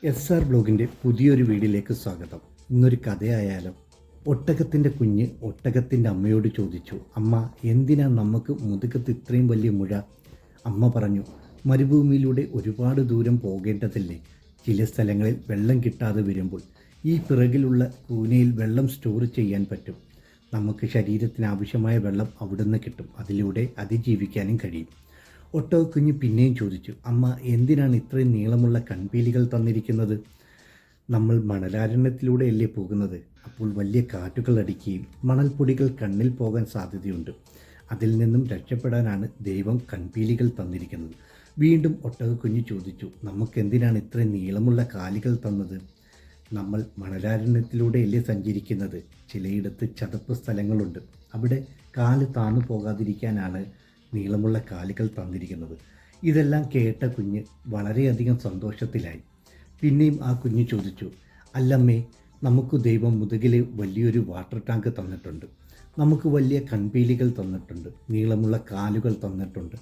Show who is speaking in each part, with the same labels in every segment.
Speaker 1: SR ബ്ലോഗിൻ്റെ പുതിയൊരു വീഡിയോയിലേക്ക് സ്വാഗതം. ഇന്നൊരു കഥയായാലും ഒട്ടകത്തിൻ്റെ കുഞ്ഞ് ഒട്ടകത്തിൻ്റെ അമ്മയോട് ചോദിച്ചു, അമ്മ എന്തിനാ നമുക്ക് മുതുകത്ത് ഇത്രയും വലിയ മുഴ? അമ്മ പറഞ്ഞു, മരുഭൂമിയിലൂടെ ഒരുപാട് ദൂരം പോകേണ്ടതല്ലേ. ചില സ്ഥലങ്ങളിൽ വെള്ളം കിട്ടാതെ വരുമ്പോൾ ഈ പിറകിലുള്ള കൂനയിൽ വെള്ളം സ്റ്റോർ ചെയ്യാൻ പറ്റും. നമുക്ക് ശരീരത്തിന് ആവശ്യമായ വെള്ളം അവിടുന്ന് കിട്ടും. അതിലൂടെ അതിജീവിക്കാനും കഴിയും. ഒട്ടകക്കുഞ്ഞ് പിന്നെയും ചോദിച്ചു, അമ്മ എന്തിനാണ് ഇത്രയും നീളമുള്ള കൺപീലികൾ തന്നിരിക്കുന്നത്? നമ്മൾ മണലാരണ്യത്തിലൂടെയല്ലേ പോകുന്നത്. അപ്പോൾ വലിയ കാറ്റുകൾ അടിക്കുകയും മണൽപ്പൊടികൾ കണ്ണിൽ പോകാൻ സാധ്യതയുണ്ട്. അതിൽ നിന്നും രക്ഷപ്പെടാനാണ് ദൈവം കൺപീലികൾ തന്നിരിക്കുന്നത്. വീണ്ടും ഒട്ടകക്കുഞ്ഞ് ചോദിച്ചു, നമുക്കെന്തിനാണ് ഇത്രയും നീളമുള്ള കാലുകൾ തന്നത്? നമ്മൾ മണലാരണ്യത്തിലൂടെയല്ലേ സഞ്ചരിക്കുന്നത്. ചിലയിടത്ത് ചതുപ്പ് സ്ഥലങ്ങളുണ്ട്. അവിടെ കാല് താണു പോകാതിരിക്കാനാണ് നീളമുള്ള കാലുകൾ തന്നിരിക്കുന്നത്. ഇതെല്ലാം കേട്ട കുഞ്ഞ് വളരെയധികം സന്തോഷത്തിലായി. പിന്നെയും ആ കുഞ്ഞ് ചോദിച്ചു, അല്ലമ്മേ, നമുക്ക് ദൈവം മുതുകിൽ വലിയൊരു വാട്ടർ ടാങ്ക് തന്നിട്ടുണ്ട്, നമുക്ക് വലിയ കൺപീലികൾ തന്നിട്ടുണ്ട്, നീളമുള്ള കാലുകൾ തന്നിട്ടുണ്ട്.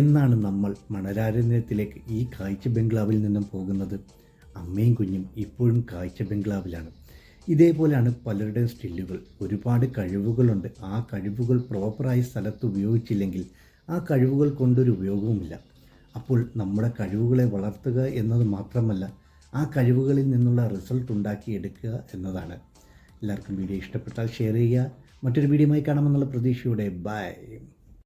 Speaker 1: എന്നാണ് നമ്മൾ മണലാരണ്യത്തിലേക്ക് ഈ കാഴ്ച ബംഗ്ലാവിൽ നിന്നും പോകുന്നത്? അമ്മയും കുഞ്ഞും ഇപ്പോഴും കാഴ്ച ബംഗ്ലാവിലാണ്. ഇതേപോലെയാണ് പലരുടെയും സ്റ്റില്ലുകൾ. ഒരുപാട് കഴിവുകളുണ്ട്. ആ കഴിവുകൾ പ്രോപ്പറായ സ്ഥലത്ത് ഉപയോഗിച്ചില്ലെങ്കിൽ ആ കഴിവുകൾ കൊണ്ടൊരു ഉപയോഗവുമില്ല. അപ്പോൾ നമ്മുടെ കഴിവുകളെ വളർത്തുക എന്നത് മാത്രമല്ല, ആ കഴിവുകളിൽ നിന്നുള്ള റിസൾട്ട് ഉണ്ടാക്കിയെടുക്കുക എന്നതാണ്. എല്ലാവർക്കും വീഡിയോ ഇഷ്ടപ്പെട്ടാൽ ഷെയർ ചെയ്യുക. മറ്റൊരു വീഡിയോയുമായി കാണാമെന്നുള്ള പ്രതീക്ഷയോടെ ബൈ.